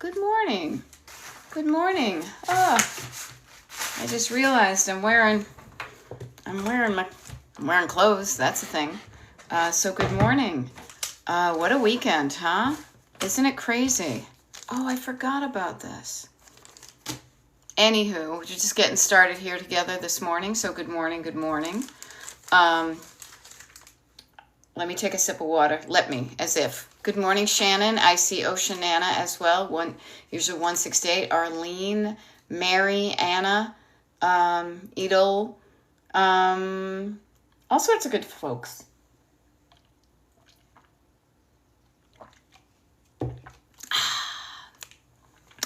Good morning. Good morning. Oh, I just realized I'm wearing clothes. That's the thing. So good morning. What a weekend, huh? Isn't it crazy? Oh, I forgot about this. Anywho, we're just getting started here together this morning. So good morning. Good morning. Let me take a sip of water. Let me, as if. Good morning, Shannon. I see Oceanana as well. Here's your 168. Arlene, Mary, Anna, Edel, all sorts of good folks.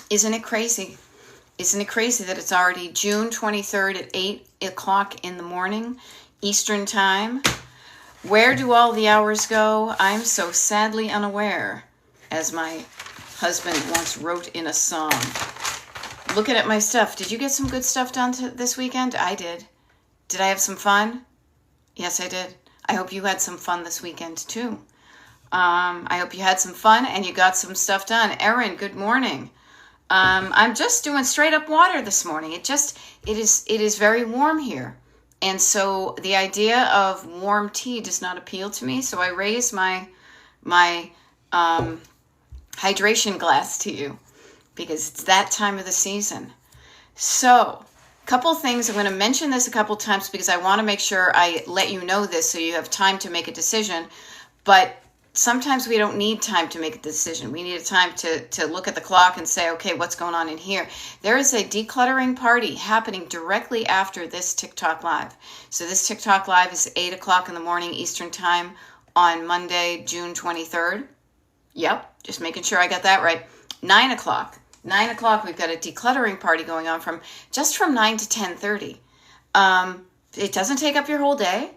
Isn't it crazy? Isn't it crazy that it's already June 23rd at 8 o'clock in the morning, Eastern Time? Where do all the hours go? I'm so sadly unaware, as my husband once wrote in a song. Looking at my stuff. Did you get some good stuff done this weekend? I did. Did I have some fun? Yes, I did. I hope you had some fun this weekend, too. I hope you had some fun and you got some stuff done. Erin, good morning. I'm just doing straight up water this morning. It is very warm here. And so the idea of warm tea does not appeal to me. So I raise my hydration glass to you because it's that time of the season. So a couple things. I'm going to mention this a couple times because I want to make sure I let you know this so you have time to make a decision. But sometimes we don't need time to make a decision. We need a time to look at the clock and say, okay, what's going on in here? There is a decluttering party happening directly after this TikTok Live. So this TikTok Live is 8 o'clock in the morning Eastern Time on Monday, June 23rd. Yep, just making sure I got that right. 9 o'clock. 9 o'clock, we've got a decluttering party going on from 9 to 10:30. It doesn't take up your whole day.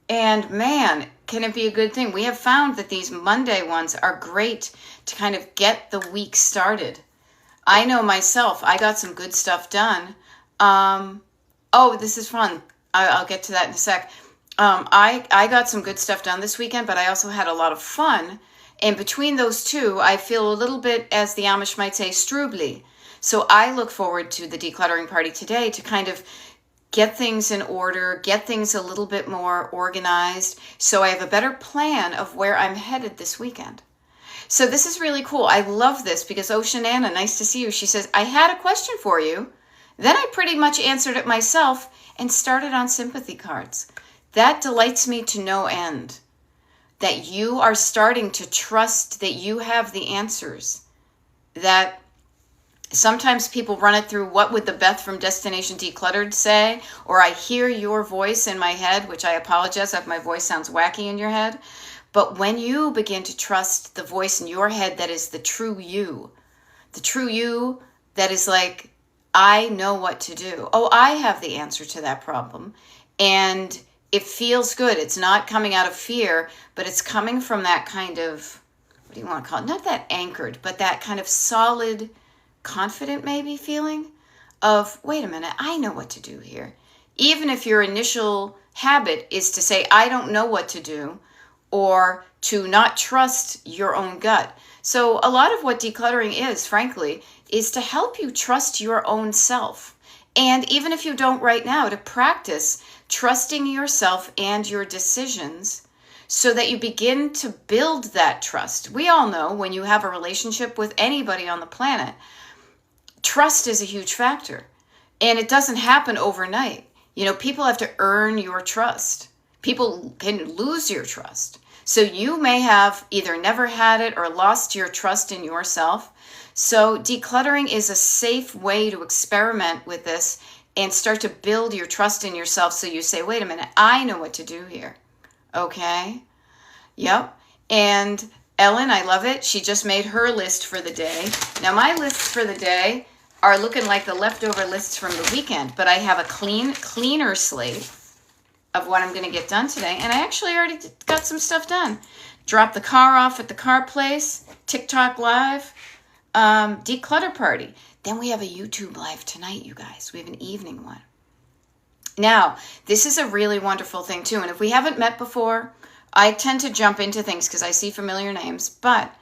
And man, can it be a good thing? We have found that these Monday ones are great to kind of get the week started. I know myself, I got some good stuff done. Oh, this is fun. I'll get to that in a sec. I got some good stuff done this weekend, but I also had a lot of fun. And between those two, I feel a little bit, as the Amish might say, strubly. So I look forward to the decluttering party today to kind of get things in order, get things a little bit more organized, so I have a better plan of where I'm headed this weekend. So this is really cool. I love this because Oceanana, nice to see you. She says, I had a question for you. Then I pretty much answered it myself and started on sympathy cards. That delights me to no end. That you are starting to trust that you have the answers. That sometimes people run it through, what would the Beth from Destination Decluttered say? Or I hear your voice in my head, which I apologize if my voice sounds wacky in your head. But when you begin to trust the voice in your head that is the true you that is like, I know what to do. Oh, I have the answer to that problem. And it feels good. It's not coming out of fear, but it's coming from that kind of, what do you want to call it? Not that anchored, but that kind of solid, confident maybe feeling of, wait a minute, I know what to do here. Even if your initial habit is to say, I don't know what to do, or to not trust your own gut. So a lot of what decluttering is, frankly, is to help you trust your own self. And even if you don't right now, to practice trusting yourself and your decisions so that you begin to build that trust. We all know when you have a relationship with anybody on the planet, trust is a huge factor, and it doesn't happen overnight. You know, people have to earn your trust. People can lose your trust. So you may have either never had it or lost your trust in yourself. So decluttering is a safe way to experiment with this and start to build your trust in yourself. So you say, wait a minute, I know what to do here. Okay. Yep. And Ellen, I love it. She just made her list for the day. Now my lists for the day are looking like the leftover lists from the weekend, but I have a cleaner slate of what I'm going to get done today. And I actually already got some stuff done. Drop the car off at the car place, TikTok Live, declutter party. Then we have a YouTube Live tonight, you guys. We have an evening one. Now, this is a really wonderful thing too. And if we haven't met before, I tend to jump into things because I see familiar names. But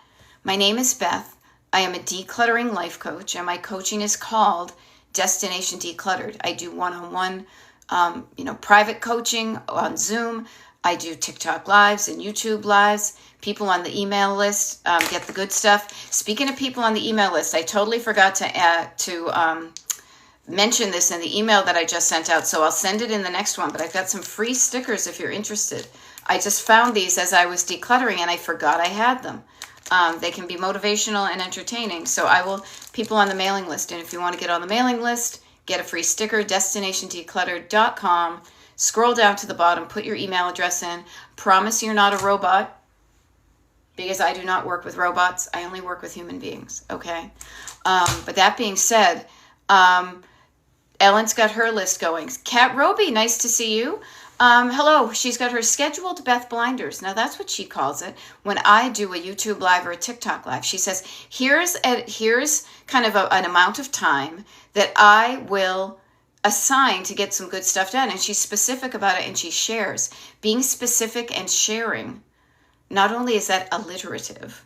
my name is Beth. I am a decluttering life coach, and my coaching is called Destination Decluttered. I do one-on-one, private coaching on Zoom. I do TikTok lives and YouTube lives. People on the email list get the good stuff. Speaking of people on the email list, I totally forgot to mention this in the email that I just sent out, so I'll send it in the next one. But I've got some free stickers if you're interested. I just found these as I was decluttering, and I forgot I had them. They can be motivational and entertaining. So people on the mailing list, and if you want to get on the mailing list, get a free sticker, destinationdecluttered.com. Scroll down to the bottom, put your email address in. Promise you're not a robot, because I do not work with robots. I only work with human beings, okay? But that being said, Ellen's got her list going. Kat Roby, nice to see you. Hello, she's got her scheduled Beth Blinders. Now that's what she calls it when I do a YouTube live or a TikTok live. She says, here's kind of an amount of time that I will assign to get some good stuff done. And she's specific about it, and she shares. Being specific and sharing, not only is that alliterative,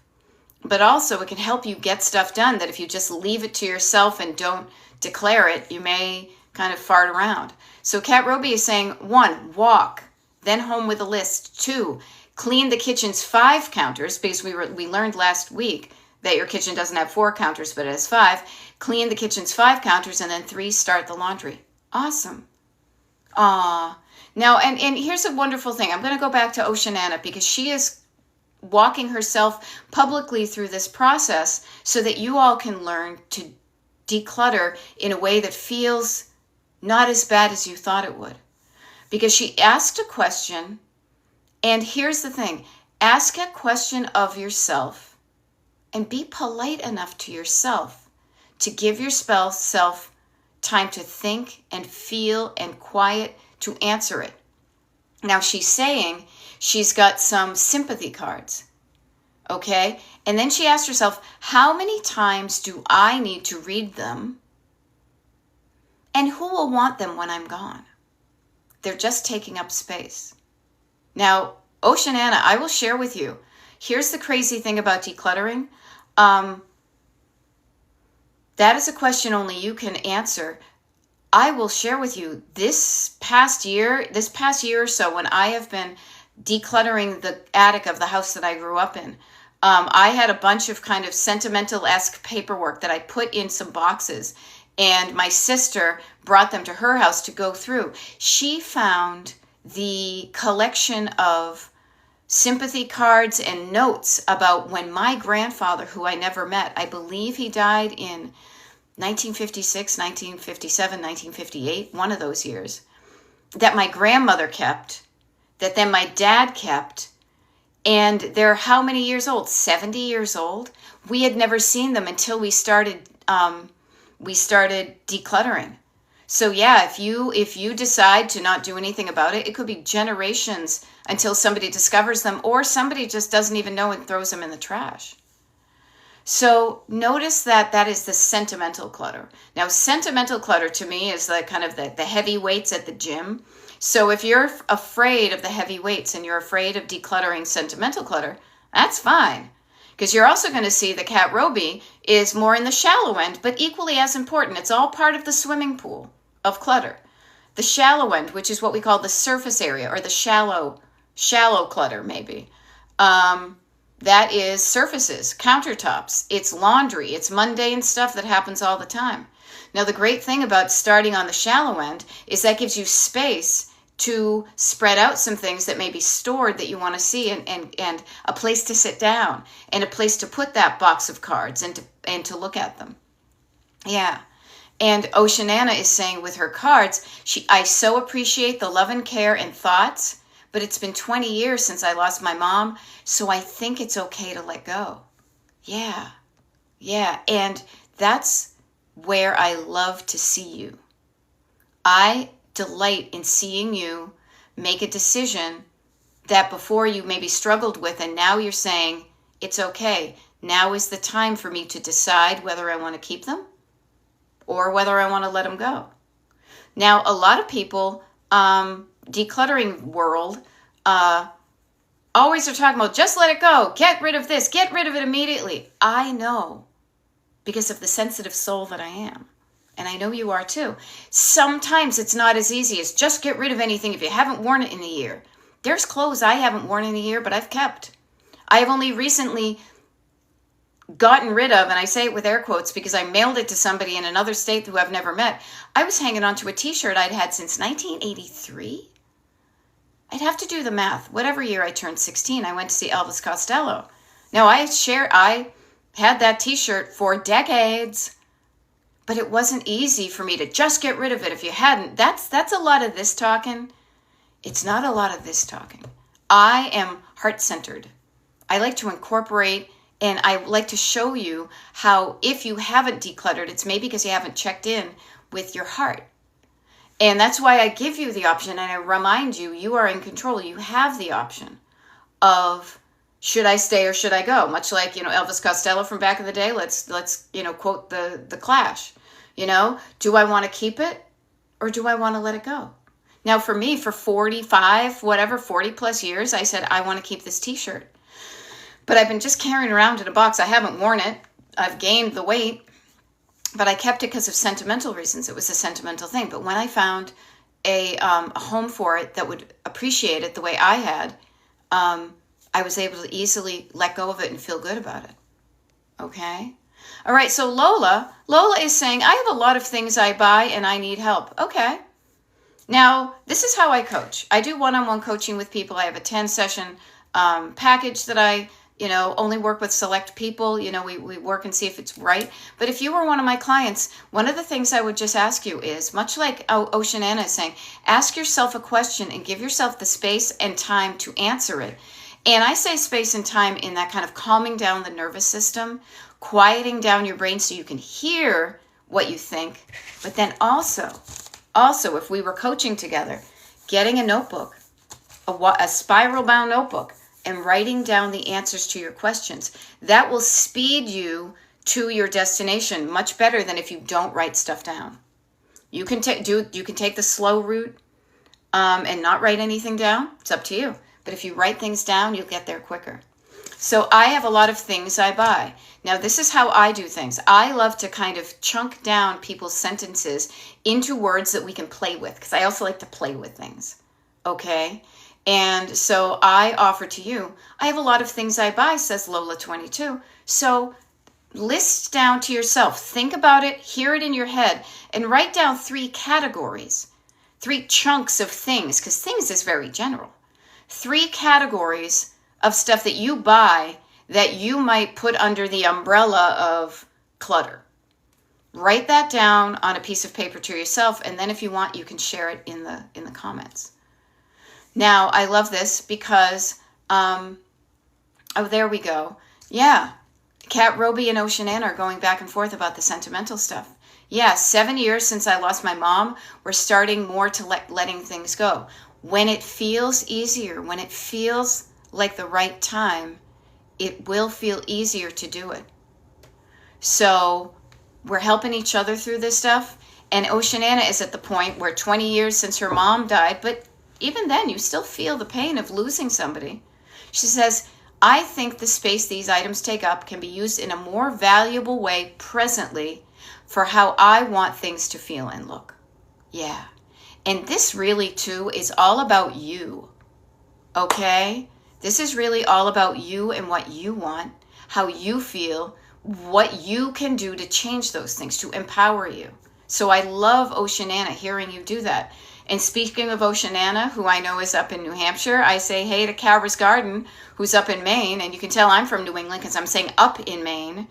but also it can help you get stuff done that if you just leave it to yourself and don't declare it, you may kind of fart around. So Kat Roby is saying, 1, walk, then home with a list. 2, clean the kitchen's 5 counters, because we learned last week that your kitchen doesn't have 4 counters, but it has 5. Clean the kitchen's 5 counters, and then 3, start the laundry. Awesome. Now, and here's a wonderful thing. I'm going to go back to Oceanana, because she is walking herself publicly through this process so that you all can learn to declutter in a way that feels not as bad as you thought it would. Because she asked a question, and here's the thing. Ask a question of yourself and be polite enough to yourself to give yourself time to think and feel and quiet to answer it. Now she's saying she's got some sympathy cards, okay? And then she asked herself, how many times do I need to read them? And who will want them when I'm gone? They're just taking up space. Now, Oceanana, I will share with you. Here's the crazy thing about decluttering. That is a question only you can answer. I will share with you this past year or so, when I have been decluttering the attic of the house that I grew up in, I had a bunch of kind of sentimental-esque paperwork that I put in some boxes, and my sister brought them to her house to go through. She found the collection of sympathy cards and notes about when my grandfather, who I never met, I believe he died in 1956, 1957, 1958, one of those years, that my grandmother kept, that then my dad kept, and they're how many years old? 70 years old. We had never seen them until we started decluttering. So yeah, if you decide to not do anything about it, it could be generations until somebody discovers them, or somebody just doesn't even know and throws them in the trash. So notice that is the sentimental clutter. Now, sentimental clutter to me is the kind of the heavy weights at the gym. So if you're afraid of the heavy weights and you're afraid of decluttering sentimental clutter, that's fine. Because you're also going to see that Kat Roby is more in the shallow end, but equally as important. It's all part of the swimming pool of clutter. The shallow end, which is what we call the surface area, or the shallow clutter maybe. That is surfaces, countertops. It's laundry. It's mundane stuff that happens all the time. Now, the great thing about starting on the shallow end is that gives you space to spread out some things that may be stored that you want to see, and a place to sit down, and a place to put that box of cards and to look at them. Yeah. And Oceanana is saying with her cards, I so appreciate the love and care and thoughts, but it's been 20 years since I lost my mom, so I think it's okay to let go. Yeah. And that's where I love to see you. I delight in seeing you make a decision that before you maybe struggled with, and now you're saying, it's okay. Now is the time for me to decide whether I want to keep them or whether I want to let them go. Now, a lot of people, decluttering world, always are talking about just let it go, get rid of this, get rid of it immediately. I know because of the sensitive soul that I am. And I know you are too. Sometimes it's not as easy as just get rid of anything if you haven't worn it in a year. There's clothes I haven't worn in a year, but I've kept. I have only recently gotten rid of, and I say it with air quotes because I mailed it to somebody in another state who I've never met. I was hanging on to a t-shirt I'd had since 1983. I'd have to do the math. Whatever year I turned 16, I went to see Elvis Costello. Now, I had that t-shirt for decades, but it wasn't easy for me to just get rid of it if you hadn't. That's a lot of this talking. It's not a lot of this talking. I am heart-centered. I like to incorporate, and I like to show you how if you haven't decluttered, it's maybe because you haven't checked in with your heart. And that's why I give you the option, and I remind you, you are in control. You have the option of, should I stay or should I go? Much like, Elvis Costello from back in the day. Let's quote the Clash. Do I want to keep it or do I want to let it go? Now, for me, for 40 plus years, I said, I want to keep this t-shirt. But I've been just carrying around in a box. I haven't worn it. I've gained the weight. But I kept it because of sentimental reasons. It was a sentimental thing. But when I found a home for it that would appreciate it the way I had, I was able to easily let go of it and feel good about it. Okay? All right, so Lola is saying, I have a lot of things I buy and I need help. Okay. Now, this is how I coach. I do one-on-one coaching with people. I have a 10-session package that I only work with select people. We work and see if it's right. But if you were one of my clients, one of the things I would just ask you is, much like Oceanana is saying, ask yourself a question and give yourself the space and time to answer it. And I say space and time in that kind of calming down the nervous system, quieting down your brain so you can hear what you think. But then also, if we were coaching together, getting a notebook, a spiral-bound notebook, and writing down the answers to your questions. That will speed you to your destination much better than if you don't write stuff down. You can take the slow route and not write anything down. It's up to you. But if you write things down, you'll get there quicker. So I have a lot of things I buy. Now, this is how I do things. I love to kind of chunk down people's sentences into words that we can play with, because I also like to play with things. Okay? And so I offer to you, I have a lot of things I buy, says Lola22. So list down to yourself, think about it, hear it in your head, and write down 3 categories, 3 chunks of things, because things is very general. 3 categories of stuff that you buy that you might put under the umbrella of clutter. Write that down on a piece of paper to yourself, and then if you want, you can share it in the comments. Now, I love this because, there we go. Yeah, Kat Roby and Oceanana are going back and forth about the sentimental stuff. Yeah, 7 years since I lost my mom, we're starting more to letting things go. When it feels easier, when it feels like the right time, it will feel easier to do it. So we're helping each other through this stuff. And Oceanana is at the point where 20 years since her mom died, but even then, you still feel the pain of losing somebody. She says, I think the space these items take up can be used in a more valuable way presently for how I want things to feel and look. Yeah. And this really, too, is all about you. Okay? This is really all about you and what you want, how you feel, what you can do to change those things, to empower you. So I love Oceanana, hearing you do that. And speaking of Oceanana, who I know is up in New Hampshire, I say hey to Calver's Garden, who's up in Maine. And you can tell I'm from New England because I'm saying up in Maine.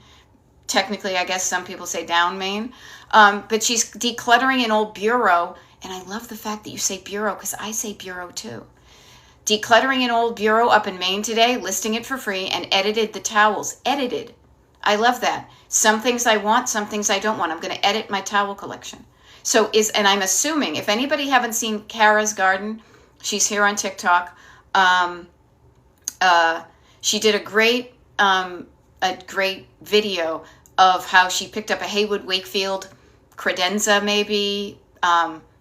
Technically, I guess some people say down Maine. But she's decluttering an old bureau. And I love the fact that you say bureau because I say bureau too. Decluttering an old bureau up in Maine today, listing it for free, and edited the towels. Edited. I love that. Some things I want, some things I don't want. I'm going to edit my towel collection. And I'm assuming, if anybody haven't seen Kara's Garden, she's here on TikTok. She did a great video of how she picked up a Haywood Wakefield credenza, maybe,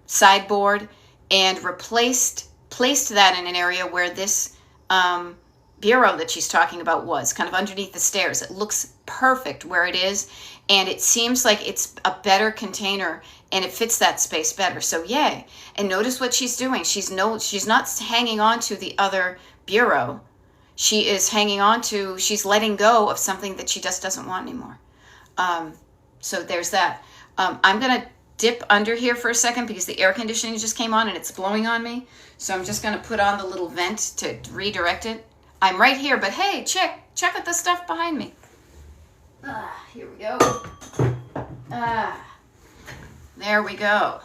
sideboard, and placed that in an area where this bureau that she's talking about was, kind of underneath the stairs. It looks perfect where it is, and it seems like it's a better container and it fits that space better. So yay. And notice what she's doing. She's not hanging on to the other bureau. She is hanging on to, she's letting go of something that she just doesn't want anymore. So there's that. I'm going to dip under here for a second because the air conditioning just came on and it's blowing on me. So I'm just going to put on the little vent to redirect it. I'm right here, but hey, check out the stuff behind me. Here we go. There we go.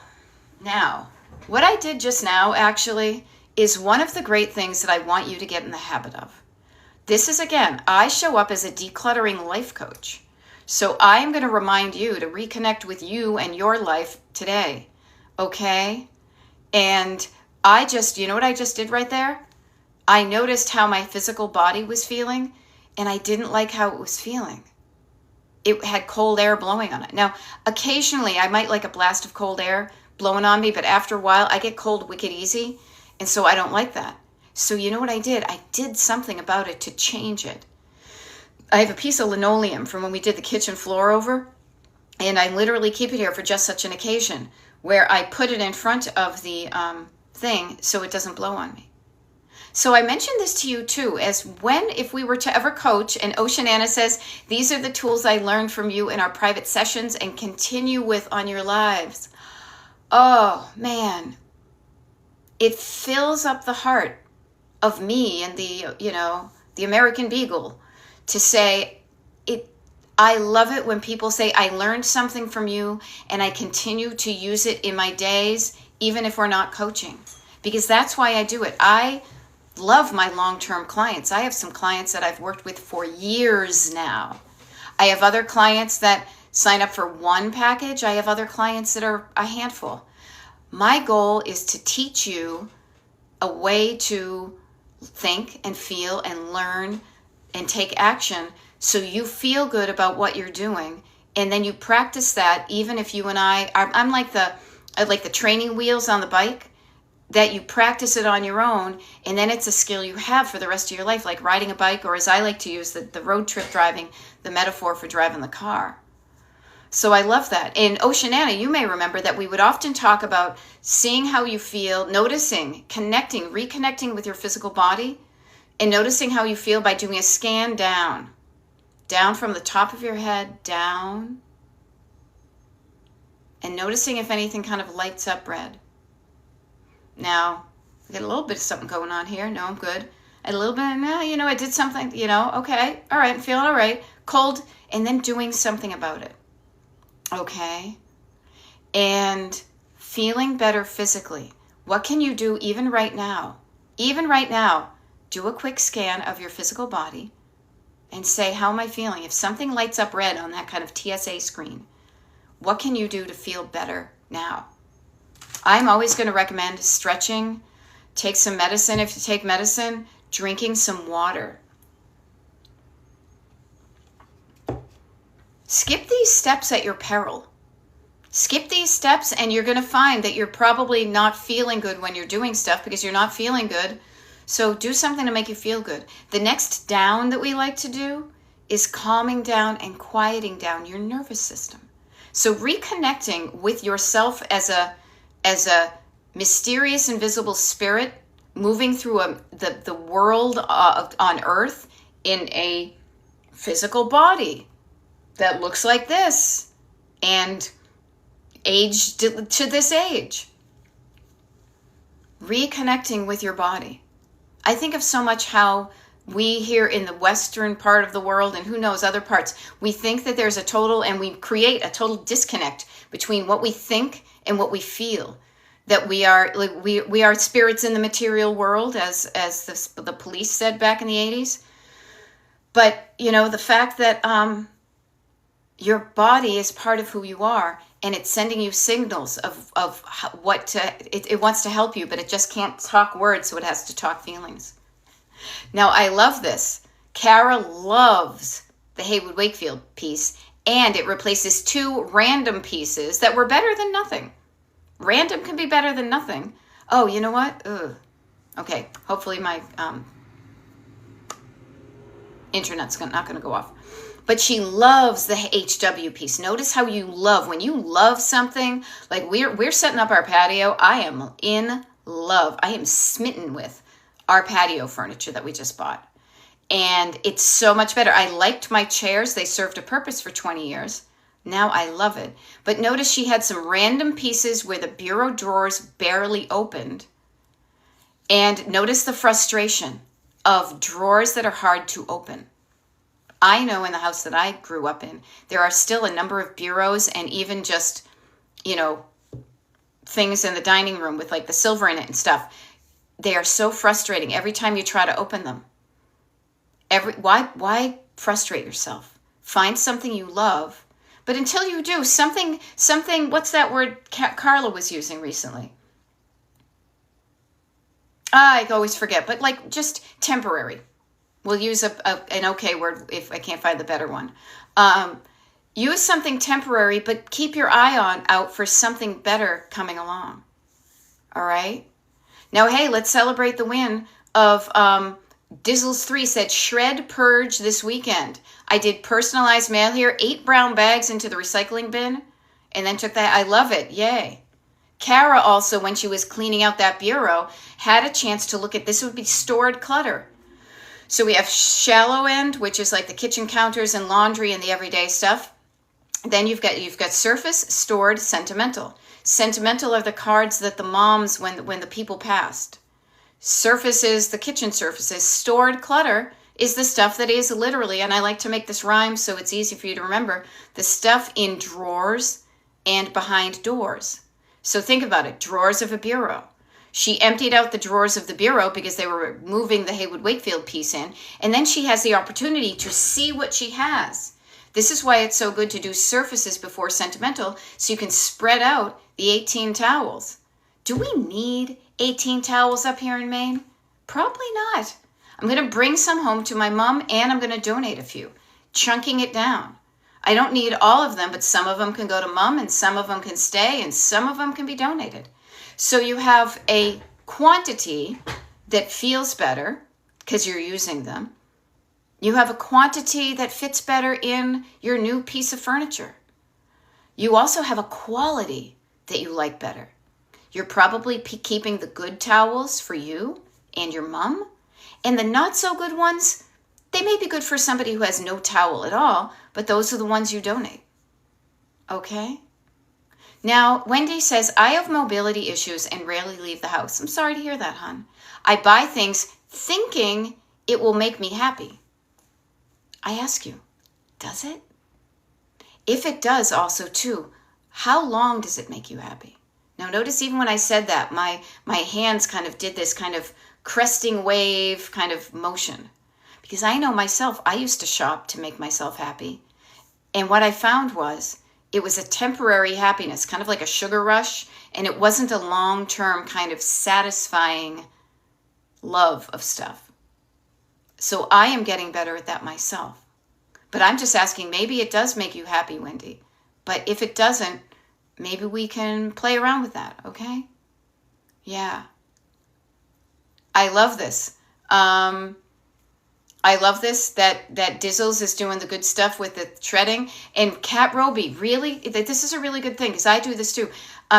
Now, what I did just now actually is one of the great things that I want you to get in the habit of. This is, again, I show up as a decluttering life coach. So I am going to remind you to reconnect with you and your life today. Okay? And you know what I just did right there? I noticed how my physical body was feeling, and I didn't like how it was feeling. It had cold air blowing on it. Now, occasionally I might like a blast of cold air blowing on me, but after a while I get cold wicked easy, and so I don't like that. So you know what I did? I did something about it to change it. I have a piece of linoleum from when we did the kitchen floor over, and I literally keep it here for just such an occasion, where I put it in front of the thing so it doesn't blow on me. So I mentioned this to you too, as if we were to ever coach, and Oceanana says, these are the tools I learned from you in our private sessions and continue with on your lives. Oh man, it fills up the heart of me and the American Beagle to say, I love it when people say, I learned something from you and I continue to use it in my days, even if we're not coaching, because that's why I do it. I love my long-term clients. I have some clients that I've worked with for years now. I have other clients that sign up for one package. I have other clients that are a handful. My goal is to teach you a way to think and feel and learn and take action so you feel good about what you're doing. And then you practice that, even if you and I'm like the training wheels on the bike, that you practice it on your own, and then it's a skill you have for the rest of your life, like riding a bike, or as I like to use the road trip driving, the metaphor for driving the car. So I love that. In Oceanana, you may remember that we would often talk about seeing how you feel, noticing, connecting, reconnecting with your physical body, and noticing how you feel by doing a scan down from the top of your head, down, and noticing if anything kind of lights up red. Now, I got a little bit of something going on here. No, I'm good. A little bit, I did something, okay, all right, I'm feeling all right. Cold, and then doing something about it. Okay? And feeling better physically. What can you do even right now? Even right now, do a quick scan of your physical body and say, how am I feeling? If something lights up red on that kind of TSA screen, what can you do to feel better now? I'm always going to recommend stretching, take some medicine if you take medicine, drinking some water. Skip these steps at your peril. Skip these steps and you're going to find that you're probably not feeling good when you're doing stuff because you're not feeling good. So do something to make you feel good. The next down that we like to do is calming down and quieting down your nervous system. So reconnecting with yourself as a mysterious, invisible spirit moving through the world on Earth in a physical body that looks like this and aged to this age. Reconnecting with your body. I think of so much how we here in the Western part of the world, and who knows, other parts, we think that there's a total, and we create a total disconnect between what we think and what we feel. That we are spirits in the material world, as the police said back in the 80s. But, the fact that your body is part of who you are, and it's sending you signals of what it wants to help you, but it just can't talk words, so it has to talk feelings. Now, I love this. Kara loves the Haywood Wakefield piece, and it replaces 2 random pieces that were better than nothing. Random can be better than nothing. Oh, you know what? Ugh. Okay, hopefully my Internet's not going to go off. But she loves the HW piece. Notice how you love, when you love something, like we're setting up our patio. I am in love. I am smitten with our patio furniture that we just bought. And it's so much better. I liked my chairs. They served a purpose for 20 years. Now I love it. But notice she had some random pieces where the bureau drawers barely opened. And notice the frustration of drawers that are hard to open. I know in the house that I grew up in, there are still a number of bureaus and even just, things in the dining room with like the silver in it and stuff. They are so frustrating every time you try to open them. Why frustrate yourself? Find something you love. But until you do, something, what's that word Carla was using recently? I always forget, but like just temporary. We'll use an okay word if I can't find the better one. Use something temporary, but keep your eye out for something better coming along. All right? Now, hey, let's celebrate the win of Dizzles3 said, shred purge this weekend. I did personalized mail here, 8 brown bags into the recycling bin, and then took that. I love it. Yay. Kara also, when she was cleaning out that bureau, had a chance to look at, this would be stored clutter. So we have shallow end, which is like the kitchen counters and laundry and the everyday stuff. Then you've got surface, stored, sentimental. Sentimental are the cards that the moms, when the people passed. Surface is the kitchen surfaces. Stored clutter is the stuff that is literally, and I like to make this rhyme so it's easy for you to remember, the stuff in drawers and behind doors. So think about it, drawers of a bureau. She emptied out the drawers of the bureau because they were moving the Haywood Wakefield piece in. And then she has the opportunity to see what she has. This is why it's so good to do surfaces before sentimental, so you can spread out the 18 towels. Do we need 18 towels up here in Maine? Probably not. I'm going to bring some home to my mom, and I'm going to donate a few, chunking it down. I don't need all of them, but some of them can go to mom, and some of them can stay, and some of them can be donated. So you have a quantity that feels better because you're using them. You have a quantity that fits better in your new piece of furniture. You also have a quality that you like better. You're probably keeping the good towels for you and your mom. And the not so good ones, they may be good for somebody who has no towel at all, but those are the ones you donate. Okay? Now, Wendy says, I have mobility issues and rarely leave the house. I'm sorry to hear that, hon. I buy things thinking it will make me happy. I ask you, does it? If it does also, too, how long does it make you happy? Now, notice even when I said that, my hands kind of did this kind of cresting wave kind of motion. Because I know myself, I used to shop to make myself happy. And what I found was, it was a temporary happiness, kind of like a sugar rush, and it wasn't a long-term kind of satisfying love of stuff. So I am getting better at that myself. But I'm just asking, maybe it does make you happy, Wendy. But if it doesn't, maybe we can play around with that, okay? Yeah. I love this. I love this, that Dizzles is doing the good stuff with the shredding. And Kat Roby, really, this is a really good thing because I do this too.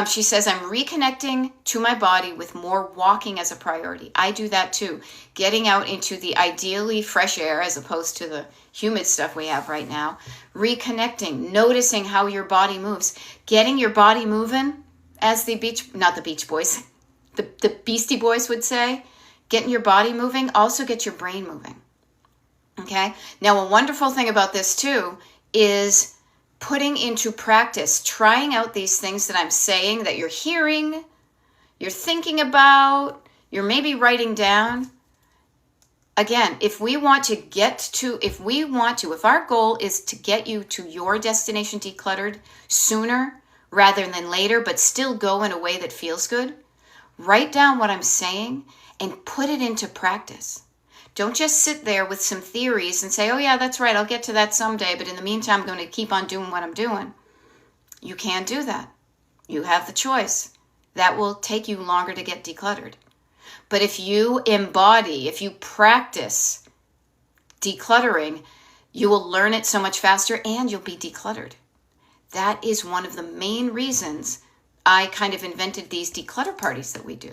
She says, I'm reconnecting to my body with more walking as a priority. I do that too. Getting out into the ideally fresh air as opposed to the humid stuff we have right now. Reconnecting, noticing how your body moves. Getting your body moving, as the Beach Boys, the Beastie Boys would say. Getting your body moving also gets your brain moving. Okay? Now, a wonderful thing about this too is putting into practice, trying out these things that I'm saying, that you're hearing, you're thinking about, you're maybe writing down. Again, if our goal is to get you to your destination decluttered sooner rather than later, but still go in a way that feels good, write down what I'm saying and put it into practice. Don't just sit there with some theories and say, oh yeah, that's right, I'll get to that someday, but in the meantime, I'm going to keep on doing what I'm doing. You can't do that. You have the choice. That will take you longer to get decluttered. But if you embody, if you practice decluttering, you will learn it so much faster and you'll be decluttered. That is one of the main reasons I kind of invented these declutter parties that we do,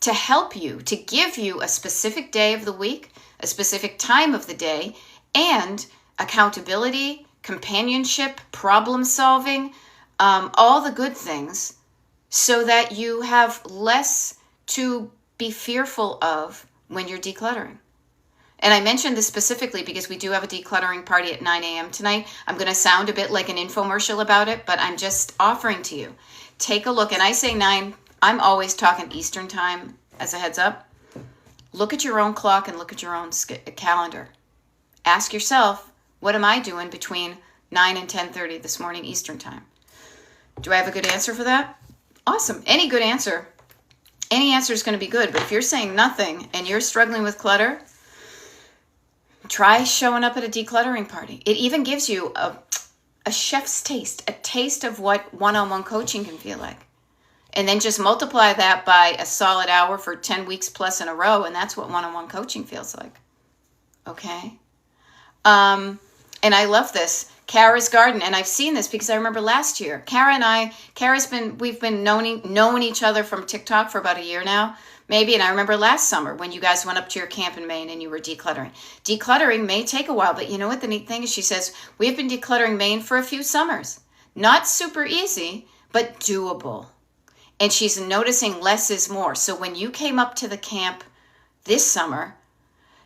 to help you, to give you a specific day of the week, a specific time of the day, and accountability, companionship, problem solving, all the good things, so that you have less to be fearful of when you're decluttering. And I mentioned this specifically because we do have a decluttering party at 9 a.m. tonight. I'm going to sound a bit like an infomercial about it, but I'm just offering to you. Take a look. And I say 9. I'm always talking Eastern time as a heads up. Look at your own clock and look at your own calendar. Ask yourself, what am I doing between 9 and 10:30 this morning Eastern time? Do I have a good answer for that? Awesome. Any good answer. Any answer is going to be good. But if you're saying nothing and you're struggling with clutter, try showing up at a decluttering party. It even gives you a chef's taste, a taste of what one-on-one coaching can feel like. And then just multiply that by a solid hour for 10 weeks plus in a row, and that's what one-on-one coaching feels like. Okay? And I love this. Kara's Garden, and I've seen this because I remember last year, we've been knowing each other from TikTok for about a year now, maybe, and I remember last summer when you guys went up to your camp in Maine and you were decluttering. Decluttering may take a while, but you know what the neat thing is? She says, we've been decluttering Maine for a few summers. Not super easy, but doable. And she's noticing less is more. So when you came up to the camp this summer,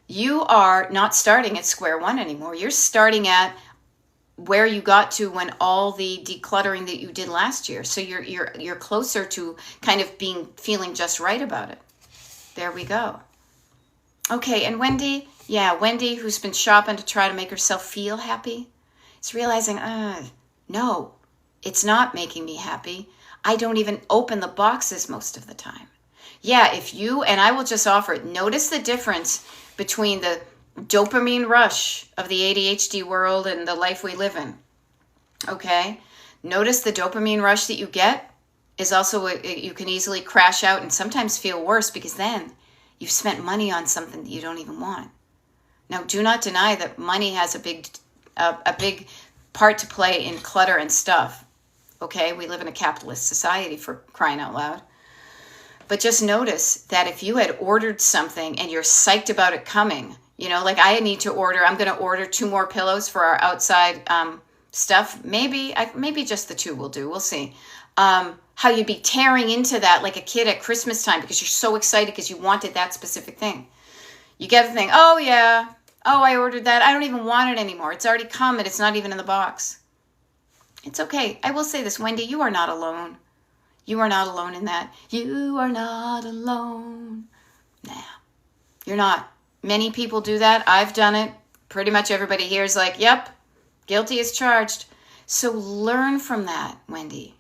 you are not starting at square one anymore. You're starting at where you got to when all the decluttering that you did last year. So you're closer to kind of feeling just right about it. There we go. Okay, and Wendy, who's been shopping to try to make herself feel happy, is realizing, no, it's not making me happy. I don't even open the boxes most of the time. Yeah, and I will just offer it, notice the difference between the dopamine rush of the ADHD world and the life we live in. Okay? Notice the dopamine rush that you get is also, you can easily crash out and sometimes feel worse because then you've spent money on something that you don't even want. Now, do not deny that money has a big part to play in clutter and stuff. Okay? We live in a capitalist society, for crying out loud. But just notice that if you had ordered something and you're psyched about it coming, like I'm going to order 2 more pillows for our outside stuff. Maybe just the 2 will do. We'll see. How you'd be tearing into that like a kid at Christmas time because you're so excited because you wanted that specific thing. You get the thing, oh yeah, I ordered that. I don't even want it anymore. It's already come and it's not even in the box. It's okay. I will say this, Wendy, you are not alone. You are not alone in that. You are not alone. Nah, you're not. Many people do that. I've done it. Pretty much everybody here is like, yep, guilty as charged. So learn from that, Wendy.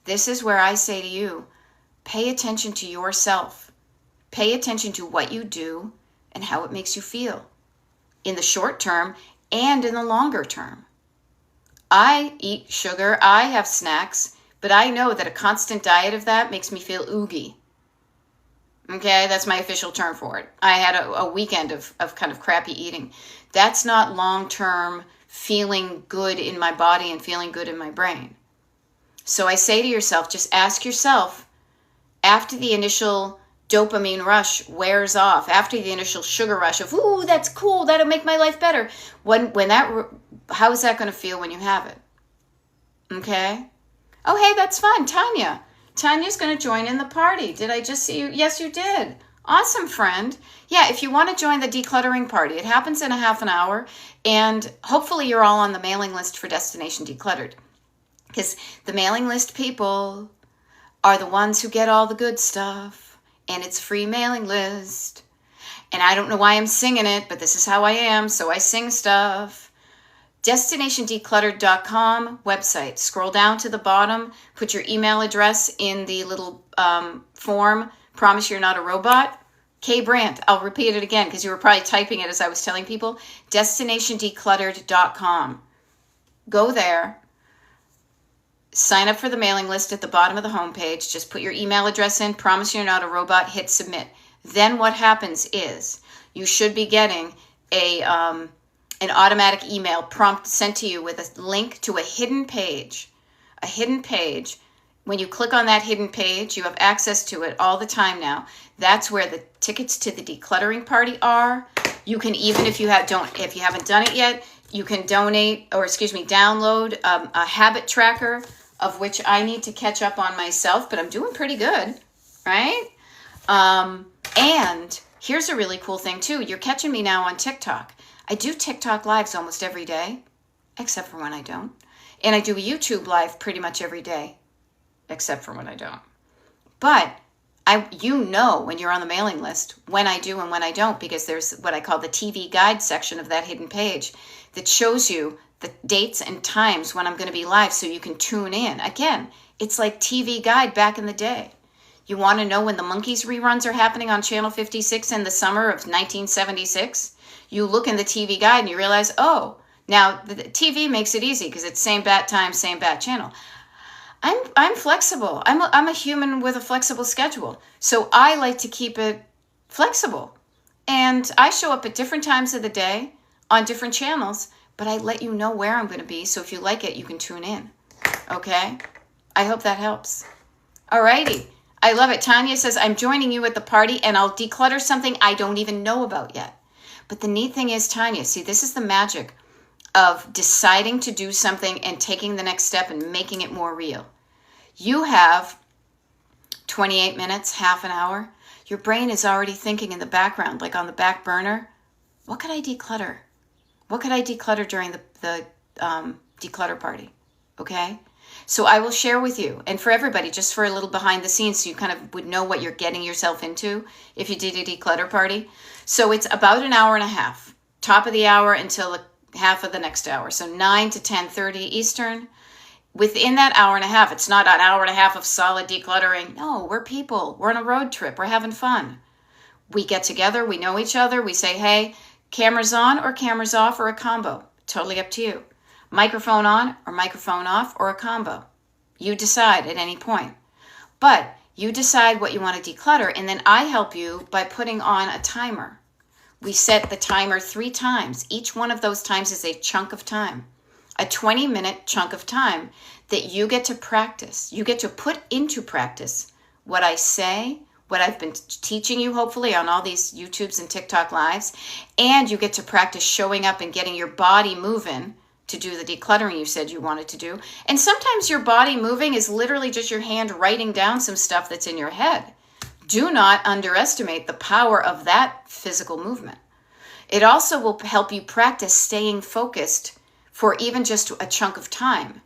This is where I say to you, pay attention to yourself. Pay attention to what you do and how it makes you feel in the short term and in the longer term. I eat sugar. I have snacks, but I know that a constant diet of that makes me feel oogie. Okay, that's my official term for it. I had a weekend of kind of crappy eating. That's not long-term feeling good in my body and feeling good in my brain. So I say to yourself, just ask yourself, after the initial dopamine rush wears off, after the initial sugar rush of, ooh, that's cool, that'll make my life better, how is that going to feel when you have it? Okay? Oh, hey, that's fun, Tanya. Tanya's going to join in the party. Did I just see you? Yes, you did. Awesome, friend. Yeah, if you want to join the decluttering party, it happens in a half an hour, and hopefully you're all on the mailing list for Destination Decluttered, because the mailing list people are the ones who get all the good stuff, and it's a free mailing list. And I don't know why I'm singing it, but this is how I am, so I sing stuff. DestinationDecluttered.com website. Scroll down to the bottom, put your email address in the little form. Promise you're not a robot. K Brandt. I'll repeat it again because you were probably typing it as I was telling people. DestinationDecluttered.com. Go there. Sign up for the mailing list at the bottom of the homepage. Just put your email address in. Promise you're not a robot. Hit submit. Then what happens is you should be getting an automatic email prompt sent to you with a link to a hidden page. A hidden page. When you click on that hidden page, you have access to it all the time now. That's where the tickets to the decluttering party are. You can, even if you haven't done it yet, you can download a habit tracker, of which I need to catch up on myself, but I'm doing pretty good, right? And here's a really cool thing too. You're catching me now on TikTok. I do TikTok lives almost every day, except for when I don't. And I do a YouTube live pretty much every day, except for when I don't. But when you're on the mailing list, when I do and when I don't, because there's what I call the TV guide section of that hidden page that shows you the dates and times when I'm going to be live so you can tune in. Again, it's like TV guide back in the day. You want to know when the Monkees reruns are happening on Channel 56 in the summer of 1976? You look in the TV guide and you realize, oh, now the TV makes it easy because it's same bat time, same bat channel. I'm flexible. I'm a human with a flexible schedule. So I like to keep it flexible. And I show up at different times of the day on different channels, but I let you know where I'm going to be. So if you like it, you can tune in. Okay? I hope that helps. Alrighty. I love it. Tanya says, I'm joining you at the party and I'll declutter something I don't even know about yet. But the neat thing is, Tanya, see, this is the magic of deciding to do something and taking the next step and making it more real. You have 28 minutes, half an hour. Your brain is already thinking in the background, like on the back burner, what could I declutter? What could I declutter during the declutter party? Okay? So I will share with you, and for everybody, just for a little behind the scenes, so you kind of would know what you're getting yourself into if you did a declutter party. So it's about an hour and a half, top of the hour until half of the next hour. So 9 to 10:30 Eastern. Within that hour and a half, it's not an hour and a half of solid decluttering. No, we're people. We're on a road trip. We're having fun. We get together. We know each other. We say, hey, cameras on or cameras off or a combo. Totally up to you. Microphone on or microphone off or a combo. You decide at any point. But you decide what you want to declutter, and then I help you by putting on a timer. We set the timer 3 times. Each one of those times is a chunk of time. A 20-minute chunk of time that you get to practice. You get to put into practice what I say, what I've been teaching you, hopefully, on all these YouTubes and TikTok lives, and you get to practice showing up and getting your body moving to do the decluttering you said you wanted to do. And sometimes your body moving is literally just your hand writing down some stuff that's in your head. Do not underestimate the power of that physical movement. It also will help you practice staying focused for even just a chunk of time.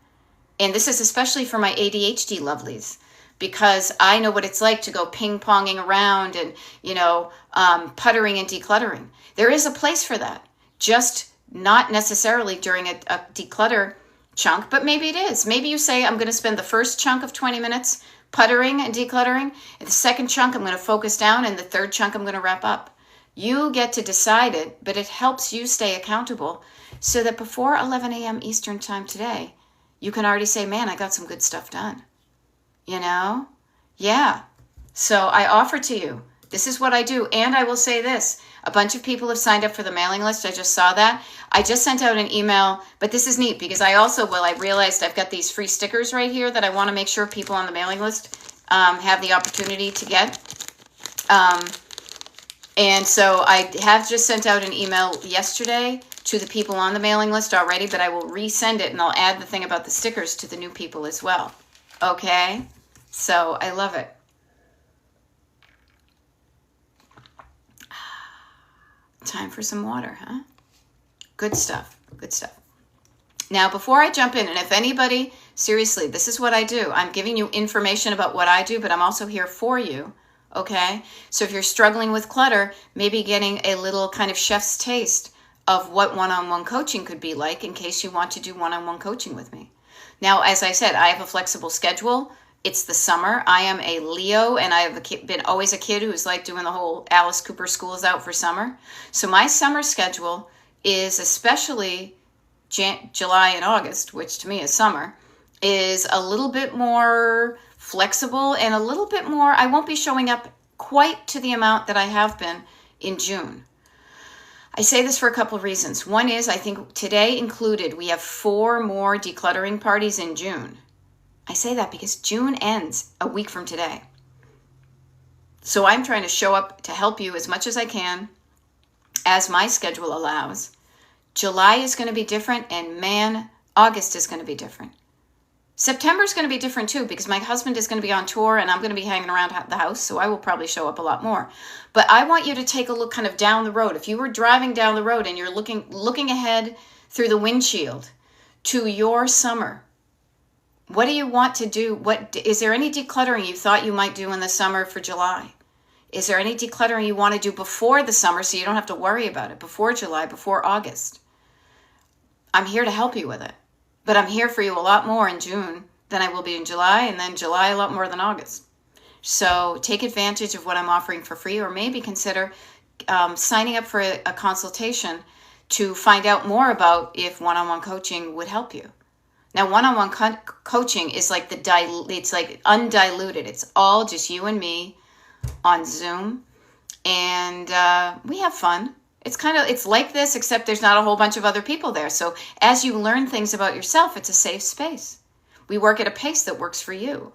And this is especially for my ADHD lovelies, because I know what it's like to go ping-ponging around and, puttering and decluttering. There is a place for that, just not necessarily during a declutter chunk, but maybe it is. Maybe you say, I'm going to spend the first chunk of 20 minutes puttering and decluttering, and the second chunk I'm going to focus down, and the third chunk I'm going to wrap up. You get to decide it, but it helps you stay accountable so that before 11 a.m. Eastern time today, you can already say, man, I got some good stuff done. Yeah. So I offer to you, this is what I do. And I will say this, a bunch of people have signed up for the mailing list. I just saw that. I just sent out an email, but this is neat because I realized I've got these free stickers right here that I want to make sure people on the mailing list have the opportunity to get. And so I have just sent out an email yesterday to the people on the mailing list already, but I will resend it and I'll add the thing about the stickers to the new people as well. Okay? So I love it. Time for some water, huh? Good stuff. Good stuff. Now, before I jump in, and if anybody, seriously, this is what I do. I'm giving you information about what I do, but I'm also here for you. Okay? So if you're struggling with clutter, maybe getting a little kind of chef's taste of what one-on-one coaching could be like in case you want to do one-on-one coaching with me. Now, as I said, I have a flexible schedule. It's the summer. I am a Leo, and I have been always a kid who's like doing the whole Alice Cooper School's Out for summer. So my summer schedule is, especially July and August, which to me is summer, is a little bit more flexible and a little bit more, I won't be showing up quite to the amount that I have been in June. I say this for a couple of reasons. One is, I think today included, we have 4 more decluttering parties in June. I say that because June ends a week from today. So I'm trying to show up to help you as much as I can, as my schedule allows. July is going to be different, and man, August is going to be different. September is going to be different too, because my husband is going to be on tour and I'm going to be hanging around the house, so I will probably show up a lot more. But I want you to take a look kind of down the road. If you were driving down the road and you're looking ahead through the windshield to your summer, what do you want to do? Is there any decluttering you thought you might do in the summer for July? Is there any decluttering you want to do before the summer so you don't have to worry about it, before July, before August? I'm here to help you with it. But I'm here for you a lot more in June than I will be in July, and then July a lot more than August. So take advantage of what I'm offering for free, or maybe consider signing up for a consultation to find out more about if one-on-one coaching would help you. Now, one-on-one coaching is like it's like undiluted. It's all just you and me on Zoom, and we have fun. It's like this, except there's not a whole bunch of other people there. So as you learn things about yourself, it's a safe space. We work at a pace that works for you.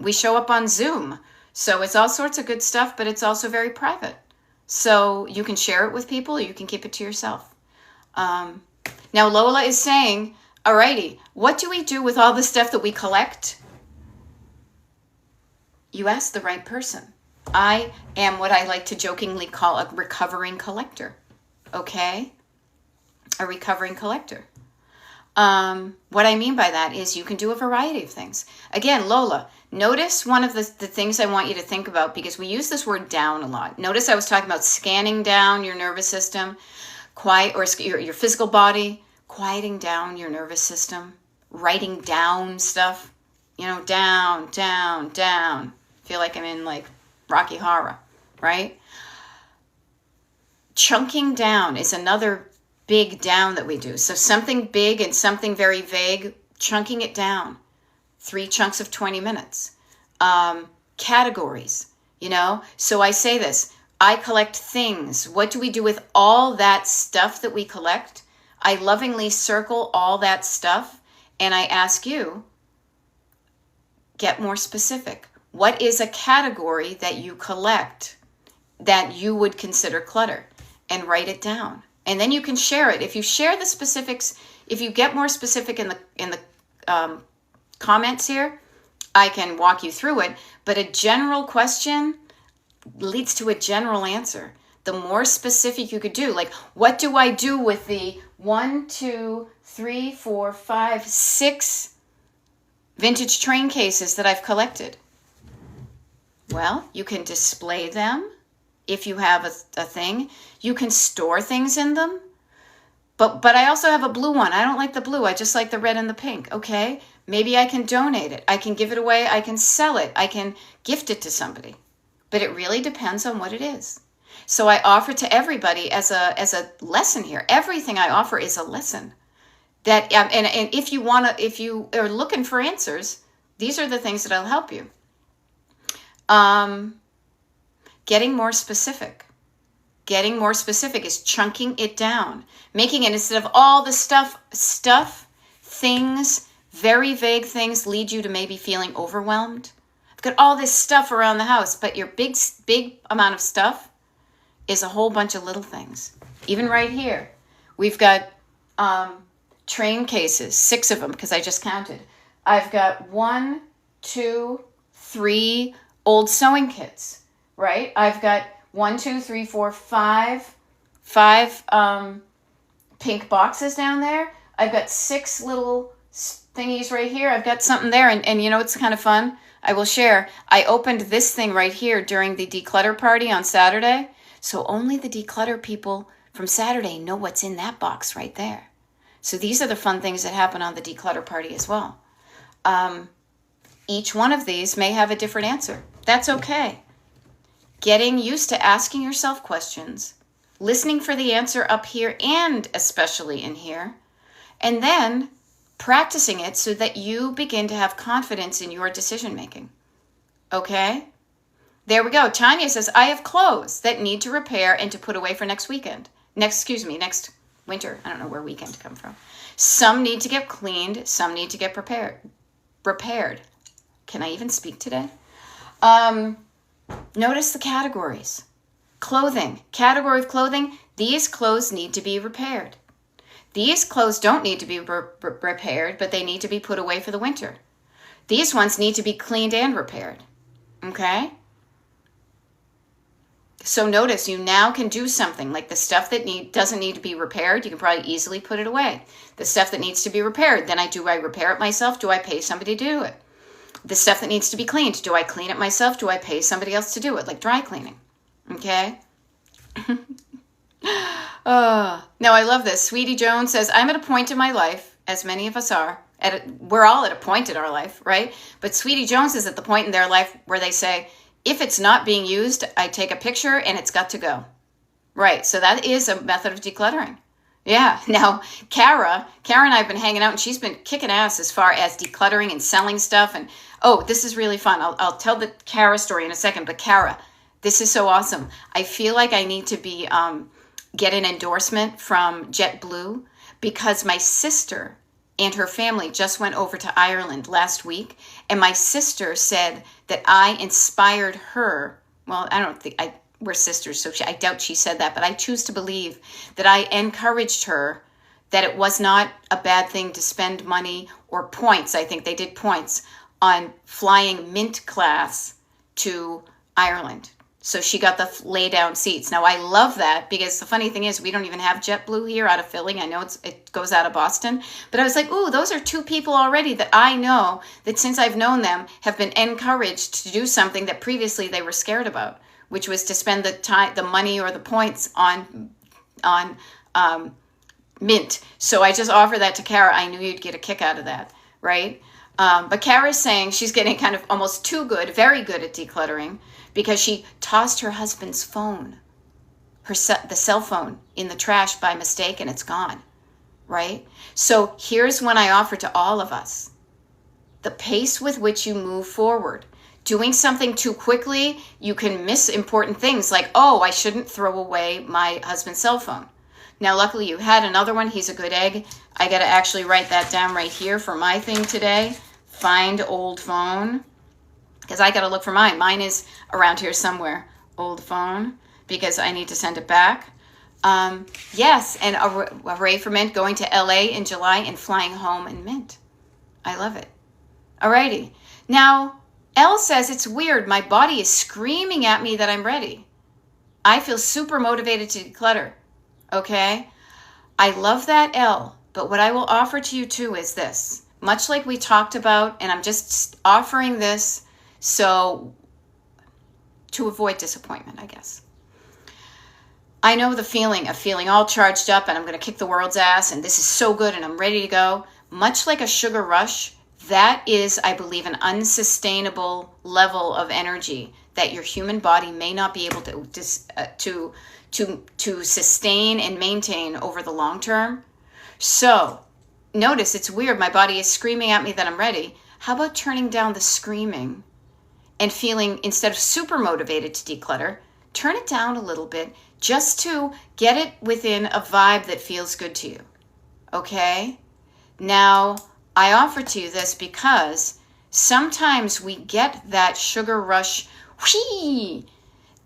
We show up on Zoom. So it's all sorts of good stuff, but it's also very private. So you can share it with people, or you can keep it to yourself. Now Lola is saying, alrighty, what do we do with all the stuff that we collect? You asked the right person. I am what I like to jokingly call a recovering collector. Okay? A recovering collector. What I mean by that is you can do a variety of things. Again, Lola, notice one of the things I want you to think about, because we use this word down a lot. Notice I was talking about scanning down your nervous system, or your physical body, quieting down your nervous system, writing down stuff, down, down, down. Feel like I'm in like Rocky Horror, right? Chunking down is another big down that we do. So something big and something very vague, chunking it down. 3 chunks of 20 minutes. Categories, So I say this, I collect things. What do we do with all that stuff that we collect? I lovingly circle all that stuff, and I ask you, get more specific. What is a category that you collect that you would consider clutter? And write it down. And then you can share it. If you share the specifics, if you get more specific in the comments here, I can walk you through it. But a general question leads to a general answer. The more specific you could do, like, what do I do with the 1, 2, 3, 4, 5, 6 vintage train cases that I've collected? Well, you can display them if you have a thing. You can store things in them. But I also have a blue one. I don't like the blue. I just like the red and the pink. Okay, maybe I can donate it. I can give it away. I can sell it. I can gift it to somebody. But it really depends on what it is. So I offer to everybody as a lesson here. Everything I offer is a lesson. That and if you are looking for answers, these are the things that will help you. Getting more specific. Getting more specific is chunking it down. Making it, instead of all the stuff, things, very vague things lead you to maybe feeling overwhelmed. I've got all this stuff around the house, but your big amount of stuff is a whole bunch of little things. Even right here, we've got train cases, 6 of them, because I just counted. I've got 1, 2, 3 old sewing kits, right? I've got 1, 2, 3, 4, 5 pink boxes down there. I've got 6 little thingies right here. I've got something there, and it's kind of fun. I will share. I opened this thing right here during the declutter party on Saturday, so only the declutter people from Saturday know what's in that box right there. So these are the fun things that happen on the declutter party as well. Each one of these may have a different answer. That's okay. Getting used to asking yourself questions, listening for the answer up here and especially in here, and then practicing it so that you begin to have confidence in your decision making. Okay? There we go. Tanya says, I have clothes that need to repair and to put away for next weekend. next winter. I don't know where weekend come from. Some need to get cleaned. Some need to get repaired. Can I even speak today? Notice the categories. Clothing. Category of clothing. These clothes need to be repaired. These clothes don't need to be repaired, but they need to be put away for the winter. These ones need to be cleaned and repaired. Okay? So notice you now can do something like the stuff that doesn't need to be repaired, you can probably easily put it away. The stuff that needs to be repaired, then do I repair it myself? Do I pay somebody to do it? The stuff that needs to be cleaned, do I clean it myself? Do I pay somebody else to do it, like dry cleaning? Okay? Now I love this. Sweetie Jones says, I'm at a point in my life, as many of us are, we're all at a point in our life, right? But Sweetie Jones is at the point in their life where they say, if it's not being used, I take a picture and it's got to go. Right, so that is a method of decluttering. Yeah, now Kara and I have been hanging out and she's been kicking ass as far as decluttering and selling stuff. And this is really fun. I'll tell the Kara story in a second, but Kara, this is so awesome. I feel like I need to be get an endorsement from JetBlue because my sister and her family just went over to Ireland last week, and my sister said that I inspired her. Well, I don't think we're sisters, so I doubt she said that, but I choose to believe that I encouraged her, that it was not a bad thing to spend money or points. I think they did points on flying Mint class to Ireland. So she got the lay down seats. Now I love that because the funny thing is we don't even have JetBlue here out of Philly. I know it goes out of Boston, but I was like, ooh, those are two people already that I know that since I've known them have been encouraged to do something that previously they were scared about, which was to spend the money or the points on Mint. So I just offer that to Kara. I knew you'd get a kick out of that, right? But Kara's saying she's getting kind of almost too good, very good at decluttering, because she tossed her husband's phone, the cell phone, in the trash by mistake, and it's gone, right? So here's when I offer to all of us, the pace with which you move forward. Doing something too quickly, you can miss important things like, I shouldn't throw away my husband's cell phone. Now, luckily you had another one. He's a good egg. I got to actually write that down right here for my thing today. Find old phone. Because I got to look for mine. Mine is around here somewhere. Old phone. Because I need to send it back. Yes, and a Ray for Mint going to LA in July and flying home in Mint. I love it. Alrighty. Now, Elle says, it's weird. My body is screaming at me that I'm ready. I feel super motivated to declutter. Okay? I love that, Elle. But what I will offer to you too is this. Much like we talked about, and I'm just offering this so to avoid disappointment, I guess. I know the feeling of feeling all charged up and I'm going to kick the world's ass and this is so good and I'm ready to go. Much like a sugar rush, that is, I believe, an unsustainable level of energy that your human body may not be able to sustain and maintain over the long term. So notice it's weird. My body is screaming at me that I'm ready. How about turning down the screaming and feeling, instead of super motivated to declutter, turn it down a little bit just to get it within a vibe that feels good to you. Okay? Now, I offer to you this because sometimes we get that sugar rush, whee,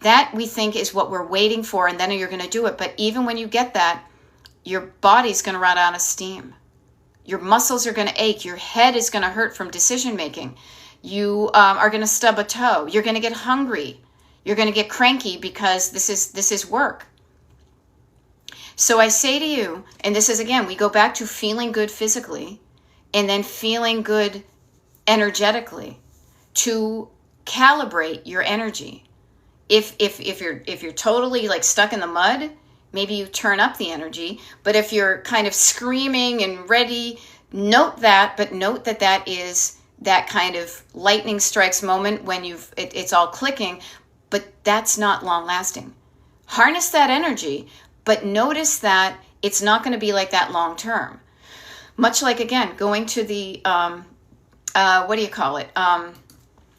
that we think is what we're waiting for, and then you're going to do it. But even when you get that, your body's going to run out of steam. Your muscles are going to ache. Your head is going to hurt from decision making. You are going to stub a toe. You're going to get hungry. You're going to get cranky because this is work. So I say to you, and this is again, we go back to feeling good physically and then feeling good energetically to calibrate your energy. If you're totally like stuck in the mud, maybe you turn up the energy. But if you're kind of screaming and ready, note that, but note that is that kind of lightning strikes moment when it's all clicking, but that's not long lasting. Harness that energy, but notice that it's not going to be like that long term. Much like, again, going to the,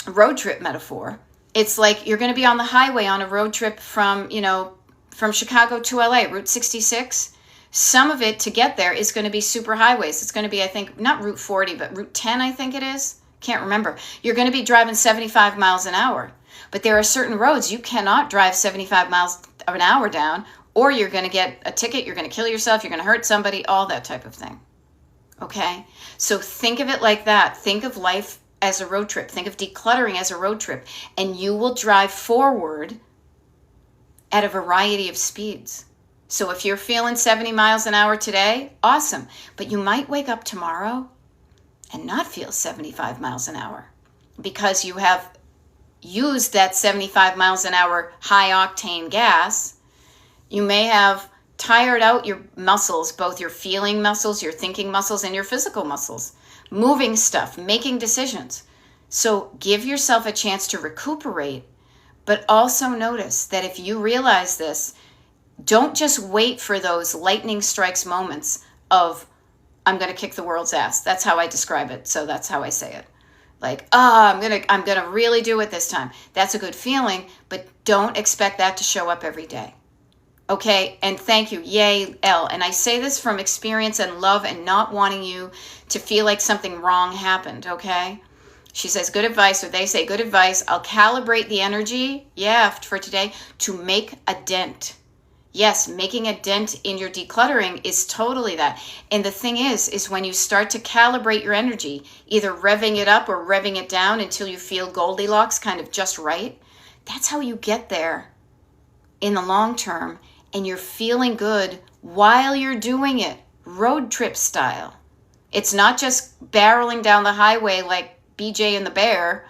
road trip metaphor. It's like you're going to be on the highway on a road trip from, from Chicago to LA, Route 66. Some of it to get there is going to be super highways. It's going to be, I think, not Route 40, but Route 10, I think it is. Can't remember. You're going to be driving 75 miles an hour. But there are certain roads you cannot drive 75 miles an hour down, or you're going to get a ticket, you're going to kill yourself, you're going to hurt somebody, all that type of thing. Okay? So think of it like that. Think of life as a road trip. Think of decluttering as a road trip. And you will drive forward at a variety of speeds. So if you're feeling 70 miles an hour today, awesome. But you might wake up tomorrow and not feel 75 miles an hour because you have used that 75 miles an hour high octane gas. You may have tired out your muscles, both your feeling muscles, your thinking muscles, and your physical muscles, moving stuff, making decisions. So give yourself a chance to recuperate, but also notice that if you realize this, don't just wait for those lightning strikes moments of, I'm going to kick the world's ass. That's how I describe it. So that's how I say it. Like, I'm going to really do it this time. That's a good feeling, but don't expect that to show up every day. Okay, and thank you, yay, Elle. And I say this from experience and love and not wanting you to feel like something wrong happened, okay? She says, good advice, or they say, good advice. I'll calibrate the energy, for today, to make a dent. Yes, making a dent in your decluttering is totally that. And the thing is when you start to calibrate your energy, either revving it up or revving it down until you feel Goldilocks kind of just right, that's how you get there in the long term. And you're feeling good while you're doing it, road trip style. It's not just barreling down the highway like BJ and the Bear,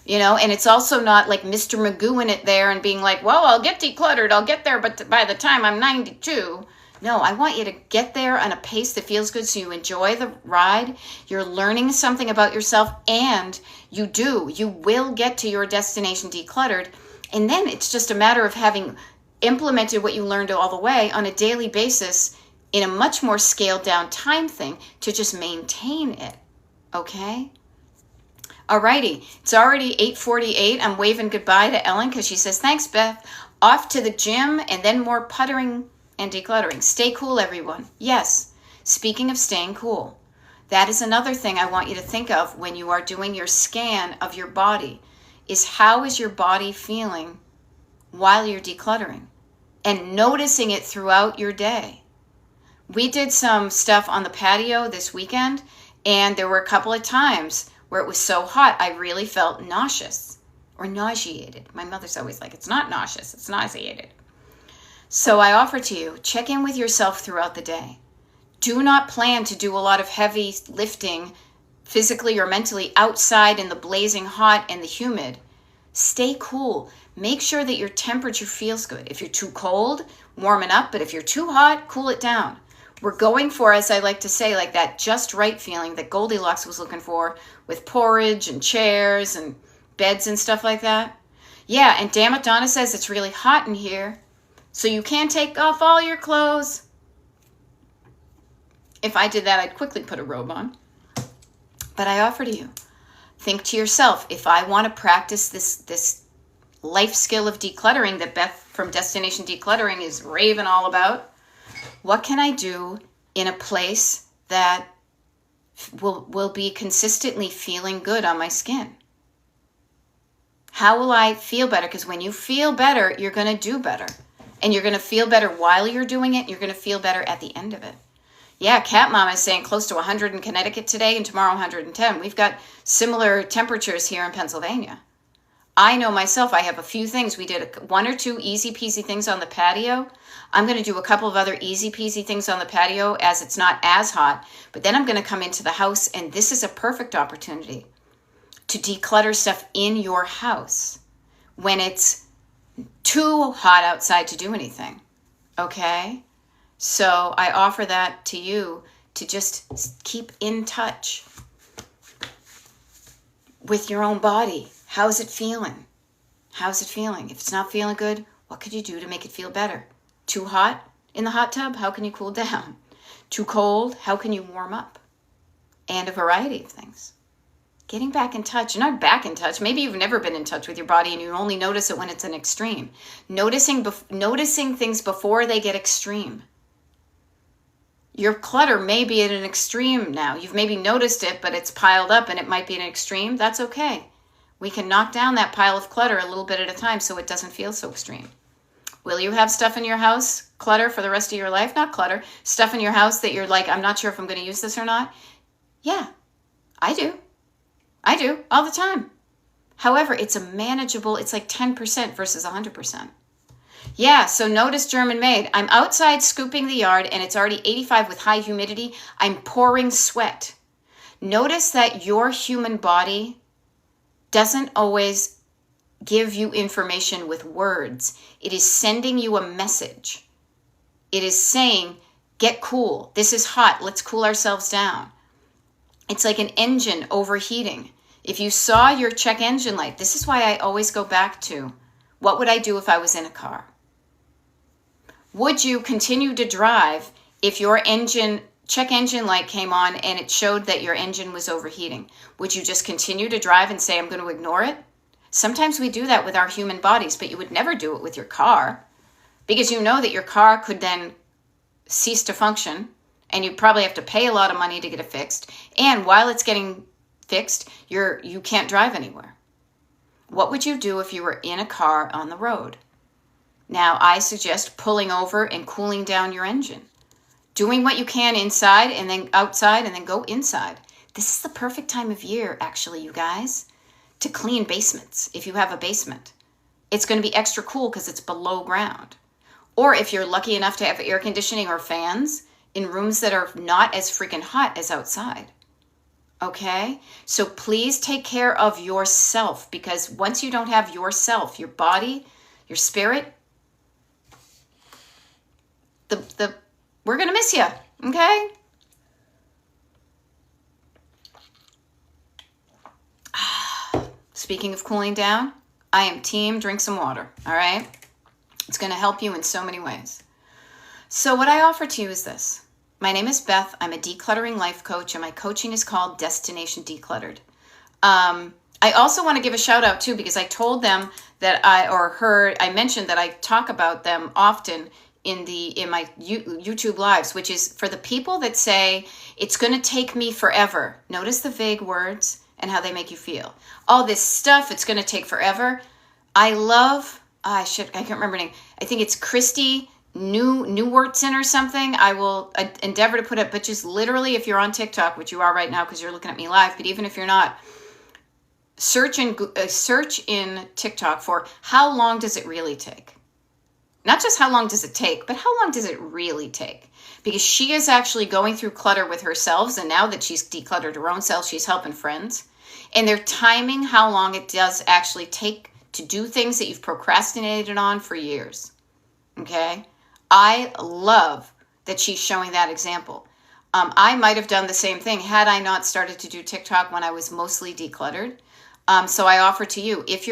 and it's also not like Mr. Magoo in it there and being like, well, I'll get decluttered, I'll get there, but by the time I'm 92. No, I want you to get there on a pace that feels good so you enjoy the ride, you're learning something about yourself, and you will get to your destination decluttered. And then it's just a matter of having implemented what you learned all the way on a daily basis in a much more scaled down time thing to just maintain it. Okay? Alrighty. It's already 8:48. I'm waving goodbye to Ellen because she says, thanks, Beth. Off to the gym and then more puttering and decluttering. Stay cool, everyone. Yes. Speaking of staying cool, that is another thing I want you to think of when you are doing your scan of your body, is how is your body feeling while you're decluttering and noticing it throughout your day. We did some stuff on the patio this weekend, and there were a couple of times where it was so hot I really felt nauseous or nauseated. My mother's always like, it's not nauseous, it's nauseated. So I offer to you, check in with yourself throughout the day. Do not plan to do a lot of heavy lifting physically or mentally outside in the blazing hot and the humid. Stay cool. Make sure that your temperature feels good. If you're too cold, warm it up. But if you're too hot, cool it down. We're going for, as I like to say, like that just right feeling that Goldilocks was looking for with porridge and chairs and beds and stuff like that. Yeah, and damn it, Donna says it's really hot in here, so you can't take off all your clothes. If I did that, I'd quickly put a robe on. But I offer to you, think to yourself, if I want to practice this life skill of decluttering that Beth from Destination Decluttering is raving all about, what can I do in a place that will be consistently feeling good on my skin? How will I feel better? Because when you feel better, you're going to do better. And you're going to feel better while you're doing it. You're going to feel better at the end of it. Yeah, Cat Mama is saying close to 100 in Connecticut today and tomorrow 110. We've got similar temperatures here in Pennsylvania. I know myself, I have a few things. We did one or two easy peasy things on the patio. I'm going to do a couple of other easy peasy things on the patio as it's not as hot. But then I'm going to come into the house, and this is a perfect opportunity to declutter stuff in your house when it's too hot outside to do anything. Okay? So I offer that to you to just keep in touch with your own body. How's it feeling? How's it feeling? If it's not feeling good, what could you do to make it feel better? Too hot in the hot tub? How can you cool down? Too cold? How can you warm up? And a variety of things. Getting back in touch, not back in touch. Maybe you've never been in touch with your body and you only notice it when it's an extreme. Noticing things before they get extreme. Your clutter may be at an extreme now. You've maybe noticed it, but it's piled up and it might be an extreme. That's okay. We can knock down that pile of clutter a little bit at a time so it doesn't feel so extreme. Will you have stuff in your house, clutter for the rest of your life? Not clutter, stuff in your house that you're like, I'm not sure if I'm going to use this or not. Yeah, I do. I do all the time. However, it's a manageable, it's like 10% versus 100%. Yeah, so notice German Maid. I'm outside scooping the yard and it's already 85 with high humidity. I'm pouring sweat. Notice that your human body doesn't always give you information with words. It is sending you a message. It is saying, get cool. This is hot. Let's cool ourselves down. It's like an engine overheating. If you saw your check engine light, this is why I always go back to, what would I do if I was in a car? Would you continue to drive if your check engine light came on and it showed that your engine was overheating? Would you just continue to drive and say, I'm going to ignore it? Sometimes we do that with our human bodies, but you would never do it with your car because you know that your car could then cease to function and you probably have to pay a lot of money to get it fixed. And while it's getting fixed, you can't drive anywhere. What would you do if you were in a car on the road? Now, I suggest pulling over and cooling down your engine. Doing what you can inside and then outside and then go inside. This is the perfect time of year, actually, you guys, to clean basements if you have a basement. It's going to be extra cool because it's below ground. Or if you're lucky enough to have air conditioning or fans in rooms that are not as freaking hot as outside. Okay? So please take care of yourself because once you don't have yourself, your body, your spirit, we're going to miss you, okay? Speaking of cooling down, I am team drink some water, all right? It's going to help you in so many ways. So what I offer to you is this. My name is Beth. I'm a decluttering life coach, and my coaching is called Destination Decluttered. I also want to give a shout out too because I told them that I mentioned that I talk about them often in my YouTube lives, which is for the people that say it's going to take me forever. Notice the vague words and how they make you feel. All this stuff, it's going to take forever. I love, I can't remember her name. I think it's Christy Newwertzen or something. I will endeavor to put it, but just literally if you're on TikTok, which you are right now because you're looking at me live, but even if you're not, search in TikTok for how long does it really take? Not just how long does it take, but how long does it really take? Because she is actually going through clutter with herself, and now that she's decluttered her own self, she's helping friends. And they're timing how long it does actually take to do things that you've procrastinated on for years. Okay? I love that she's showing that example. I might have done the same thing had I not started to do TikTok when I was mostly decluttered. So I offer to you, if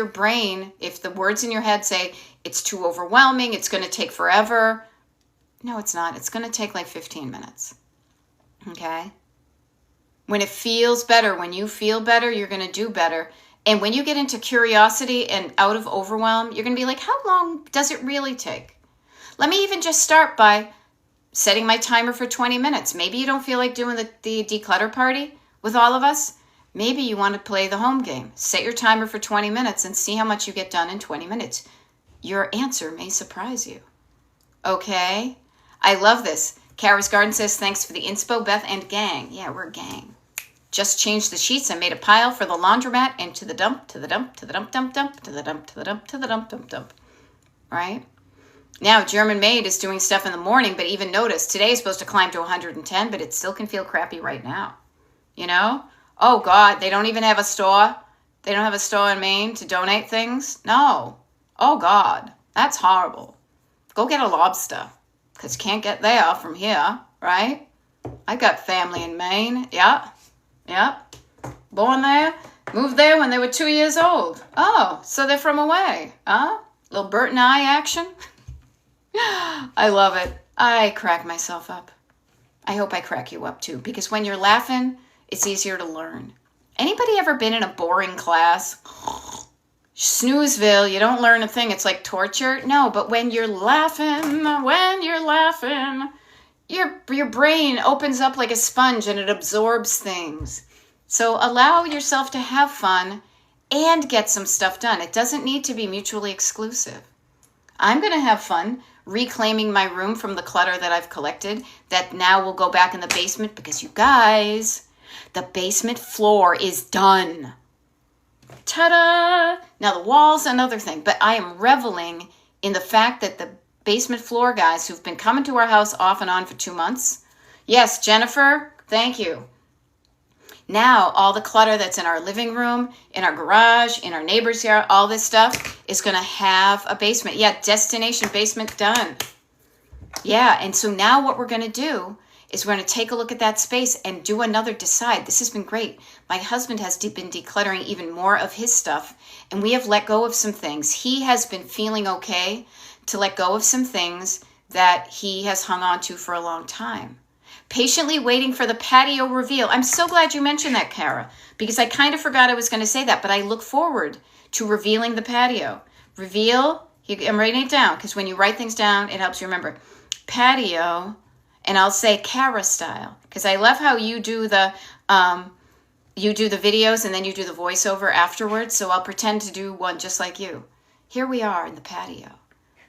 the words in your head say, it's too overwhelming, it's going to take forever. No, it's not. It's going to take like 15 minutes. Okay? When it feels better, when you feel better, you're going to do better. And when you get into curiosity and out of overwhelm, you're going to be like, how long does it really take? Let me even just start by setting my timer for 20 minutes. Maybe you don't feel like doing the declutter party with all of us. Maybe you want to play the home game. Set your timer for 20 minutes and see how much you get done in 20 minutes. Your answer may surprise you. Okay? I love this. Kara's Garden says, thanks for the inspo, Beth and gang. Yeah, we're a gang. Just changed the sheets and made a pile for the laundromat and to the dump, to the dump, to the dump, dump, dump, to the dump, to the dump, to the dump, dump, dump. Right? Now, German Maid is doing stuff in the morning, but even notice, today is supposed to climb to 110, but it still can feel crappy right now. You know? Oh, God, they don't even have a store? They don't have a store in Maine to donate things? No. Oh, God, that's horrible. Go get a lobster, because you can't get there from here, right? I got family in Maine. Yeah. Born there, moved there when they were 2 years old. Oh, so they're from away, huh? Little Bert and I action. I love it. I crack myself up. I hope I crack you up too, because when you're laughing, it's easier to learn. Anybody ever been in a boring class? Snoozeville, you don't learn a thing. It's like torture. No, but when you're laughing, your brain opens up like a sponge and it absorbs things. So allow yourself to have fun and get some stuff done. It doesn't need to be mutually exclusive. I'm going to have fun reclaiming my room from the clutter that I've collected that now will go back in the basement because you guys, the basement floor is done. Ta-da! Now the wall's another thing, but I am reveling in the fact that the basement floor guys who've been coming to our house off and on for 2 months. Yes, Jennifer, thank you. Now all the clutter that's in our living room, in our garage, in our neighbor's yard, all this stuff is going to have a basement. Yeah, destination basement done. Yeah, and so now what we're going to do is we're going to take a look at that space and do another decide. This has been great. My husband has been decluttering even more of his stuff, and we have let go of some things. He has been feeling okay to let go of some things that he has hung on to for a long time. Patiently waiting for the patio reveal. I'm so glad you mentioned that, Kara, because I kind of forgot I was going to say that, but I look forward to revealing the patio. Reveal, I'm writing it down, because when you write things down, it helps you remember. Patio, and I'll say Kara style, because I love how you do the videos and then you do the voiceover afterwards, so I'll pretend to do one just like you. Here we are in the patio.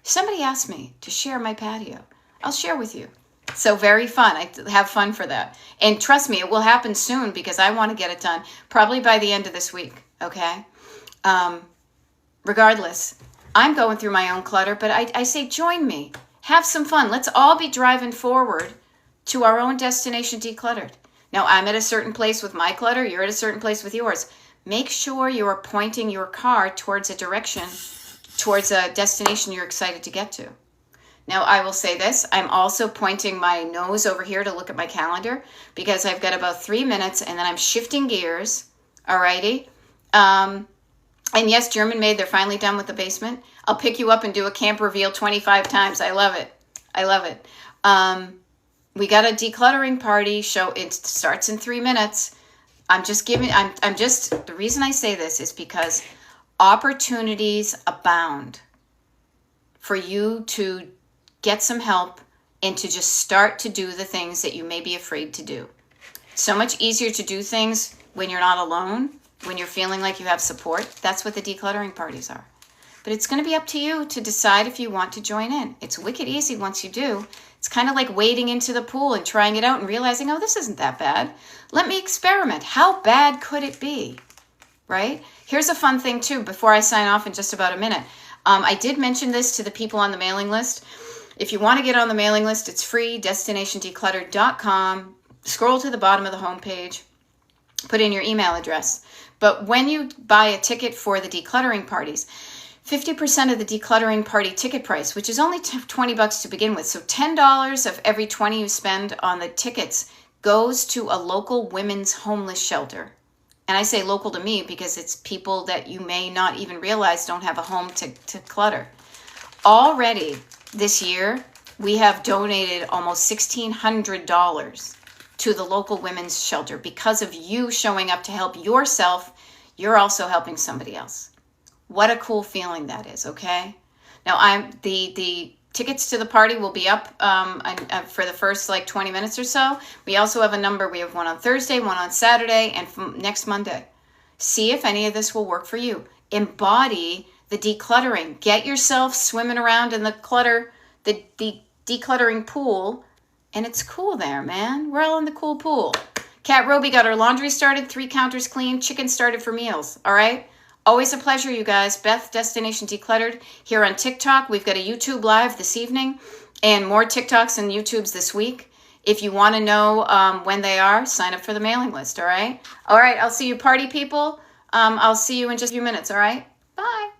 Somebody asked me to share my patio. I'll share with you. So very fun. I have fun for that. And trust me, it will happen soon because I want to get it done probably by the end of this week. Okay. Regardless, I'm going through my own clutter, but I say join me. Have some fun. Let's all be driving forward to our own destination decluttered. Now, I'm at a certain place with my clutter. You're at a certain place with yours. Make sure you are pointing your car towards a direction, towards a destination you're excited to get to. Now, I will say this. I'm also pointing my nose over here to look at my calendar because I've got about 3 minutes and then I'm shifting gears. Alrighty. And yes, German Maid, they're finally done with the basement. I'll pick you up and do a camp reveal 25 times. I love it. I love it. We got a decluttering party show. It starts in 3 minutes. The reason I say this is because opportunities abound for you to get some help and to just start to do the things that you may be afraid to do. So much easier to do things when you're not alone, when you're feeling like you have support. That's what the decluttering parties are. But it's going to be up to you to decide if you want to join in. It's wicked easy once you do. It's kind of like wading into the pool and trying it out and realizing, oh, this isn't that bad. Let me experiment. How bad could it be? Right? Here's a fun thing too, before I sign off in just about a minute. I did mention this to the people on the mailing list. If you want to get on the mailing list, it's free, destinationdecluttered.com. Scroll to the bottom of the homepage, put in your email address. But when you buy a ticket for the decluttering parties, 50% of the decluttering party ticket price, which is only $20 to begin with, so $10 of every $20 you spend on the tickets goes to a local women's homeless shelter. And I say local to me because it's people that you may not even realize don't have a home to clutter. Already this year, we have donated almost $1,600 to the local women's shelter. Because of you showing up to help yourself, you're also helping somebody else. What a cool feeling that is, okay? Now, the tickets to the party will be up for the first 20 minutes or so. We also have a number. We have one on Thursday, one on Saturday, and next Monday. See if any of this will work for you. Embody the decluttering. Get yourself swimming around in the decluttering pool, and it's cool there, man. We're all in the cool pool. Kat Roby got her laundry started, 3 counters clean, chicken started for meals, all right? Always a pleasure, you guys. Beth, Destination Decluttered, here on TikTok. We've got a YouTube Live this evening and more TikToks and YouTubes this week. If you want to know when they are, sign up for the mailing list, all right? All right, I'll see you party people. I'll see you in just a few minutes, all right? Bye.